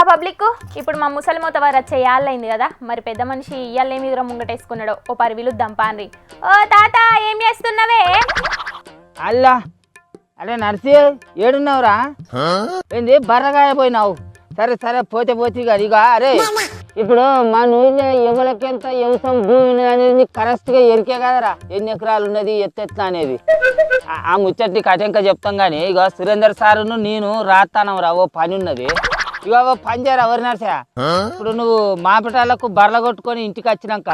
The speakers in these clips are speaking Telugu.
పబ్లిక్ ఇప్పుడు మా ముసలి మోతవారు వచ్చే యాళ్ళైంది కదా, మరి పెద్ద మనిషి ఇయ్యాలేమి ఎదురు ముంగటేసుకున్నాడో ఓ పరి విలుద్దాం పాన్రి. ఓ తాత ఏం చేస్తున్నావే? అల్లా అరే నర్సి ఏడున్నావురా? ఏంది బర్రగాయ పోయినావు? సరే సరే పోతే పోతే ఇక అరే ఇప్పుడు మన ఊళ్ళో ఎవరికెంత వ్యవసాయం భూమి అనేది కరెక్ట్గా ఎరికే కదరా, ఎన్ని ఎకరాలు ఉన్నది ఎత్తెట్లా అనేది. ఆ ముచ్చటి కటంక చెప్తాం కానీ ఇక సురేందర్ సారును నేను రాస్తానం రా, ఓ పని ఉన్నది. ఇక పని చేయరా ఎవరి నర్సా, ఇప్పుడు నువ్వు మాపిటాలకు బర్ల కొట్టుకొని ఇంటికి వచ్చినాక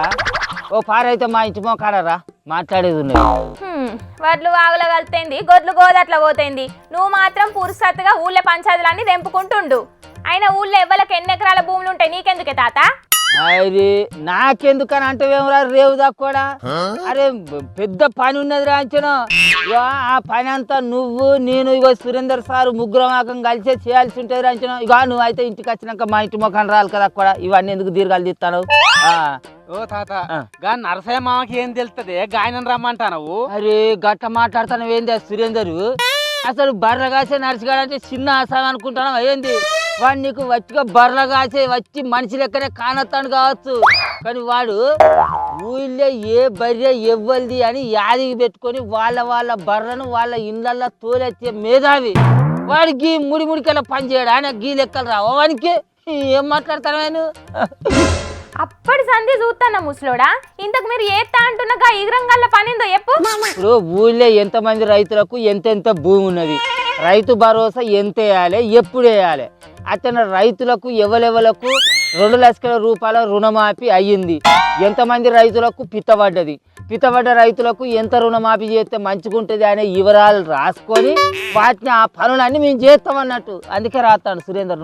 ఓ పారైతే మా ఇంటి మోకాడరా మాట్లాడేది ఉన్నది. వడ్లు వాగులో కలితేంది, గొడ్లు గోదట్లా పోతేంది, నువ్వు మాత్రం పురుసత్తుగా ఊళ్ళో పంచాయతీలన్నీ తెంపుకుంటుండు. అయినా ఊళ్ళో ఎవ్వరికి ఎన్ని ఎకరాల భూములు ఉంటాయి నీకెందుకే తాత? అది నాకెందుకని అంటేవేమరా రేవు దాక్కోడా? అరే పెద్ద పని ఉన్నది రాంచను. ఆ పని అంతా నువ్వు నేను ఇగో సురేందర్ సారు ముగ్గురం ఆకం కలిసే చేయాల్సి ఉంటుంది రాంచను. ఇక నువ్వు అయితే ఇంటికి వచ్చినాక మా ఇంటి మొఖాన్ని రాలి కదా కూడా, ఇవన్నీ ఎందుకు దీర్ఘాలు తీస్తాను? ఓ తాత గా నరసయ్య మామకి ఏం తెలుస్తుంది, గాయన రమ్మంటావు? అరే గట్ట మాట్లాడుతాను ఏంది సురేందరు? అసలు బర్రె కాసే నర్సిగాడంటే చిన్న ఆసాం అనుకుంటాను ఏంది? వాడు నీకు వచ్చిగా బర్రె కాసే వచ్చి మనిషి లెక్కనే కానొత్తాడు కావచ్చు, కానీ వాడు ఊళ్ళో ఏ బర్రె ఎవ్వరిది అని యాదికి పెట్టుకొని వాళ్ళ బర్రెను వాళ్ళ ఇళ్ళల్లో తోలెత్తే మేధావి. వాడికి ముడికల్లా పని చేయడు, ఆయన గీ లెక్కలు రావు వానికి. ఏం మాట్లాడతాను నేను? అప్పటి సంధి చూస్తానా ముసలోడా, ఇంతకు మీరు ఏత్తా అంటున్నాగా ఈ రంగాల్లో పనిందో చెప్పు. ఇప్పుడు ఊళ్ళో ఎంతమంది రైతులకు ఎంతెంత భూమి ఉన్నది, రైతు భరోసా ఎంత వేయాలి, ఎప్పుడు వేయాలి, అతను రైతులకు ఎవరెవలకు 2 లక్షల రూపాయల రుణమాఫీ అయ్యింది, ఎంతమంది రైతులకు పితబడ్డ రైతులకు ఎంత రుణమాఫీ చేస్తే మంచిగుంటుంది అనే వివరాలు రాసుకొని వాటిని ఆ పనులన్నీ మేము చేస్తామన్నట్టు. అందుకే రాస్తాను సురేందర్.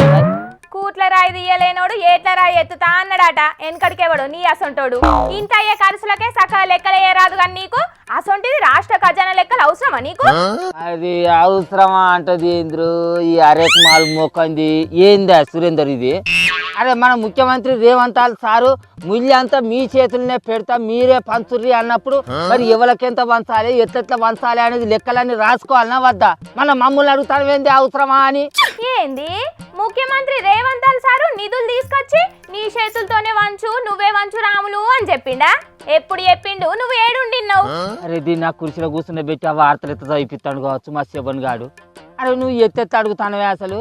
కూట్ల రాయి తీయలేనోడు ఏట్ల రాయి ఎత్తుతా అన్నాడట వెనకడికేవాడు నీ అసొంటోడు. ఇంత అయ్యే ఖర్చులకే సకల లెక్కలు ఏరాదు కానీ నీకు అసొంటిది రాష్ట్ర ఖజానా లెక్కలు అవసరమా నీకు? అది అవసరమా అంటది ఏంద్రు ఈ అరేక్ మాల్ మోకంది ఏందా సురేందర్ ఇది? అరే మన ముఖ్యమంత్రి రేవంత్ సారు ముల్యంతా మీ చేతులనే పెడతా మీరే పంచుర్రి అన్నప్పుడు మరి ఎవరికెంత పంచాలి ఎట్లా పంచాలి అనేది లెక్కలన్నీ రాసుకోవాలన్నా వద్దా? మన మమ్మల్ని అడుగుతాను ఏంది అవసరమా అని. ఏంది ముఖ్యమంత్రి రేవంత్ సారు నిధులు తీసుకొచ్చి నీ చేతులతోనే వంచు నువ్వే వంచు రాములు అని చెప్పిండా? ఎప్పుడు చెప్పిండు? నువ్వు ఏడుండిన్నావు? అరే దీన్ని నా కుర్చీలో కూర్చుని పెట్టి ఆ వార్తలు ఎత్త చదివిస్తాడు కావచ్చు మా శివన్ గాడు. అరే నువ్వు ఎత్తెత్త అడుగుతానవే అసలు?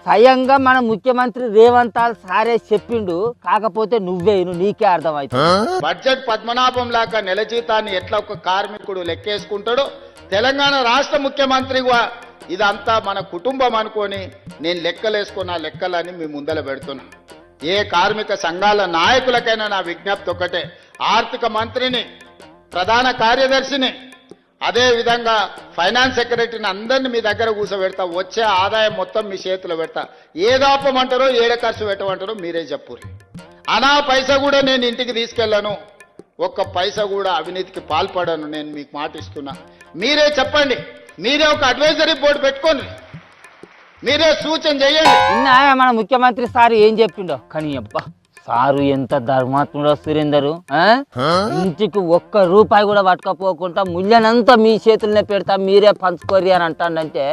స్వయంగా మన ముఖ్యమంత్రి రేవంత్ సారే చెప్పిండు, కాకపోతే నువ్వేను నీకే అర్థమవుతుంది. బడ్జెట్ పద్మనాభం లాగా నెల జీతాన్ని ఎట్లా ఒక కార్మికుడు లెక్కేసుకుంటాడో తెలంగాణ రాష్ట్ర ముఖ్యమంత్రి ఇదంతా మన కుటుంబం అనుకొని నేను లెక్కలేసుకున్న లెక్కలని మీ ముందర పెడుతున్నా. ఏ కార్మిక సంఘాల నాయకులకైనా నా విజ్ఞప్తి ఒకటే, ఆర్థిక మంత్రిని, ప్రధాన కార్యదర్శిని, అదే విధంగా ఫైనాన్స్ సెక్రటరీని అందరినీ మీ దగ్గర కూర్చోబెడతా. వచ్చే ఆదాయం మొత్తం మీ చేతిలో పెడతా. ఏదాపమంటారో ఏడ ఖర్చు పెట్టమంటారో మీరే చెప్పుర్రి. అనా పైసా కూడా నేను ఇంటికి తీసుకెళ్ళను, ఒక్క పైసా కూడా అవినీతికి పాల్పడను, నేను మీకు మాట ఇస్తున్నా. మీరే చెప్పండి, మీరే ఒక అడ్వైజరీ బోర్డు పెట్టుకోండి, మీరే సూచన చేయండి. మన ముఖ్యమంత్రి సారు ఏం చెప్పిండో, కానీ అబ్బా సారు ఎంత ధర్మాత్ముడో సురేందరు. ఇంటికి ఒక్క రూపాయి కూడా పట్టుకపోకుండా ముల్యనంతా మీ చేతులనే పెడతా మీరే పంచుకోరి అని అంటాడంటే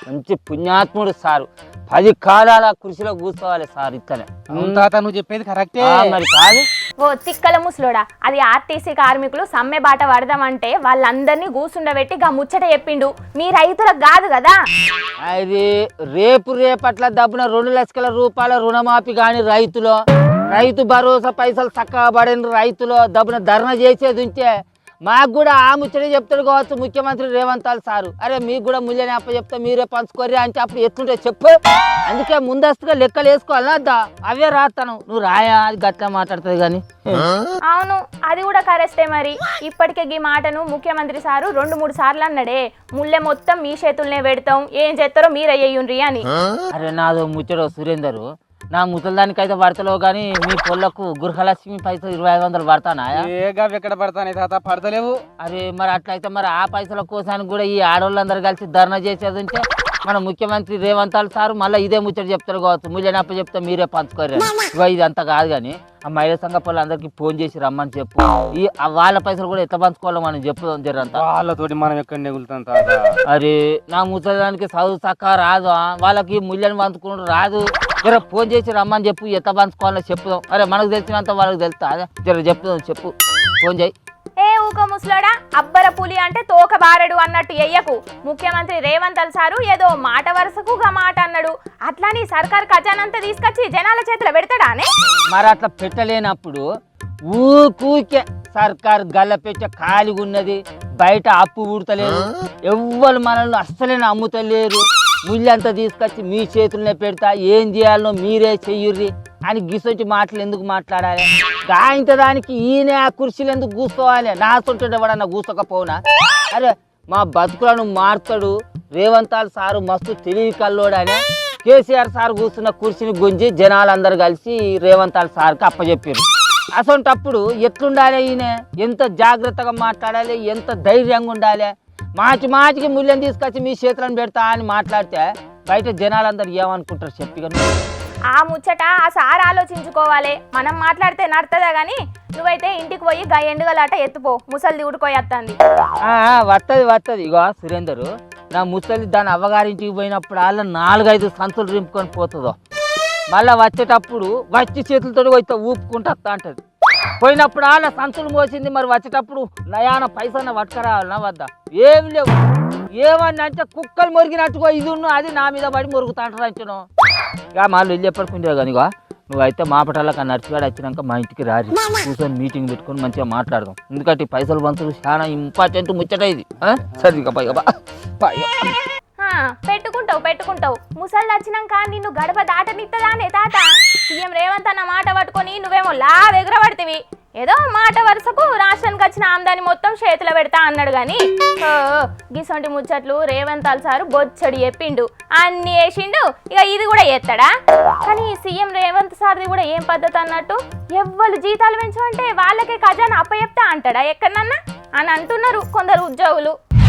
మంచి పుణ్యాత్ముడు సారు. 10 కాలాల కృషిలో కూర్చోవాలి సార్. ఇక్కనే తాత నువ్వు చెప్పేది కరెక్టే మరి కాదు. ఓ తిక్కల ముసలోడా, అది ఆర్టీసీ కార్మికులు సమ్మె బాట పడదామంటే వాళ్ళందరినీ కూసుండబెట్టి గా ముచ్చట చెప్పిండు, మీ రైతులకు కాదు కదా. అది రేపట్ల దబ్బున 2 లక్షల రూపాయల రుణమాఫీ కానీ రైతు భరోసా పైసలు చక్కగా పడిన రైతులు దబ్బున ధర్నా చేసేది ఉంటే మాకు కూడా ఆ ముచ్చట చెప్తాడు కావచ్చు ముఖ్యమంత్రి రేవంత్ సారు. అరే మీకు కూడా ముల్యని అప్ప చెప్తా మీరే పంచుకోర్రి అంటే అప్పుడు ఎట్లుంటే చెప్పు. అందుకే ముందస్తుగా లెక్కలు వేసుకోవాలన్నా వద్దా? అవే రాస్తాను, నువ్వు రాయా అది గట్లా మాట్లాడుతుంది కానీ. అవును అది కూడా కరెక్టే. మరి ఇప్పటికే ఈ మాటను ముఖ్యమంత్రి సారు 2-3 సార్లు అన్నాడే, ముల్లె మొత్తం మీ చేతుల్నే పెడతాం, ఏం చేస్తారో మీరే అయ్యుండ్రి అని. అరే నాదో ముచ్చడో సురేందరు, నా ముసలిదానికైతే పడతలేవు కానీ మీ పొల్లకు గృహలక్ష్మి పైసలు 2500 పడతానా? ఎక్కడ పడతానే తాత, పడతలేవు. అరే మరి అట్లయితే మరి ఆ పైసల కోసానికి కూడా ఈ ఆడవాళ్ళందరూ కలిసి ధర్నా చేసేది ఉంటే మన ముఖ్యమంత్రి రేవంత్ సార్ మళ్ళీ ఇదే ముచ్చట చెప్తారు కావచ్చు, ముళ్ళనప్ప చెప్తే మీరే పంచుకోరు. ఇక ఇది అంతా కాదు కానీ ఆ మహిళా సంఘ అందరికి ఫోన్ చేసి రమ్మని చెప్పు. వాళ్ళ పైసలు కూడా ఎట్లా పంచుకోవాలో మనం చెప్పుదాం జరంతా. వాళ్ళతోటి మనం ఎక్కడ నెగులుతాం అరే నా ముసలానికి చదువు చక్క రాదు, వాళ్ళకి ముళ్ళని పంచుకుని రాదు. జర ఫోన్ చేసి రమ్మని చెప్పు, ఎట్లా పంచుకోవాలో చెప్పుదాం. అరే మనకు తెలిసినంత వాళ్ళకి తెలుస్తా, అదే జర చెప్పుదాం, చెప్పు ఫోన్ చేయి. ఏ ఊక ముసలోడా, అబ్బర పులి అంటే తోక బారడు అన్నట్టు ఎయ్యకు. ముఖ్యమంత్రి రేవంత్ సారు ఏదో మాట వరుసకు గా మాట అన్నాడు, అట్లాని సర్కార్ ఖజానంతా తీసుకొచ్చి జనాల చేతిలో పెడతాడానే? మరి అట్లా పెట్టలేనప్పుడు ఊకూకే సర్కారు గల్లపెట్ట ఖాళీగా ఉన్నది, బయట అప్పు ఊడతలేదు, ఎవ్వరు మనల్ని అస్సలే నమ్ముతలేరు. ముళ్ళంతా తీసుకొచ్చి మీ చేతుల్లోనే పెడతా, ఏం చేయాలనో మీరే చెయ్యుర్రి అని గిసొచ్చి మాటలు ఎందుకు మాట్లాడాలి? గాయంత దానికి ఈయన ఆ కుర్చీలు ఎందుకు కూర్చోవాలి? నా సొంత ఎవడన్నా కూర్చోకపోనా? అరే మా బతుకులను మారుతాడు రేవంత్ సారు, మస్తు తెలివి కల్లోడనే. కేసీఆర్ సార్ కూర్చున్న కుర్చీని గుంజి జనాలందరూ కలిసి రేవంత్ సార్కి అప్పచెప్పారు. అసొంటప్పుడు ఎట్లుండాలి ఈయన? ఎంత జాగ్రత్తగా మాట్లాడాలి, ఎంత ధైర్యంగా ఉండాలి. మాటికి ముళ్ళని తీసుకొచ్చి మీ చేతులను పెడతా అని మాట్లాడితే బయట జనాలందరూ ఏమనుకుంటారు చెప్పి? ఆ ముచ్చట ఆ సార్ ఆలోచించుకోవాలి. మనం మాట్లాడితే నడుతుందా గాని నువ్వైతే ఇంటికి పోయి గా ఎండుగలాట ఎత్తుపో, ముసలిది ఉడిపోయేస్తుంది. వస్తుంది. ఇగో సురేందరు, నా ముసలి దాని అవ్వగారింటికి పోయినప్పుడు వాళ్ళ 4-5 సంతులు రింపుకొని పోతుందో, మళ్ళీ వచ్చేటప్పుడు వచ్చి చేతులతో పోతే ఊపుకుంటూ వస్తా అంటది. పోయినప్పుడు వాళ్ళ సంతులు మోసింది, మరి వచ్చేటప్పుడు నయాన పైసన్న పట్టుకురావాలి నా వద్ద. ఏం లేవు, ఏమన్నా అంటే కుక్కలు మురిగినట్టుగా ఇది అది నా మీద పడి మురుగుతా అంటారు అంటున్నావు. ఇక మళ్ళీ ఇల్లు ఎప్పటికుంటే కానీ ఇక నువ్వైతే మాపటాలకు నర్సిగాడు వచ్చినాక మా ఇంటికి రారి, కూర్చొని మీటింగ్ పెట్టుకొని మంచిగా మాట్లాడదాం. ఎందుకంటే పైసలు పంచులు చాలా ఇంపార్టెంట్ ముచ్చట ఇది. సరే ఇక పెట్టుకుంటావు ముసళ్ళు వచ్చినాక నిన్ను గడప దాటనిత్తదానే తాత. సీఎం రేవంత్ అన్న మాట పట్టుకొని నువ్వేమో ఎగరబడితివి. ఏదో మాట వరుసకు రాష్ట్రానికి వచ్చిన ఆమ్దాని మొత్తం చేతిలో పెడతా అన్నాడు గాని గిసొంటి ముచ్చట్లు రేవంత్ సారు బొచ్చడి చెప్పిండు, అన్ని వేసిండు. ఇక ఇది కూడా ఎత్తాడా? కానీ సీఎం రేవంత్ సార్ది కూడా ఏం పద్ధతి అన్నట్టు, ఎవ్వరు జీతాలు పెంచమంటే వాళ్ళకే ఖజానా అప్పచెప్తా అంటాడా ఎక్కడన్నా అని అంటున్నారు కొందరు ఉద్యోగులు.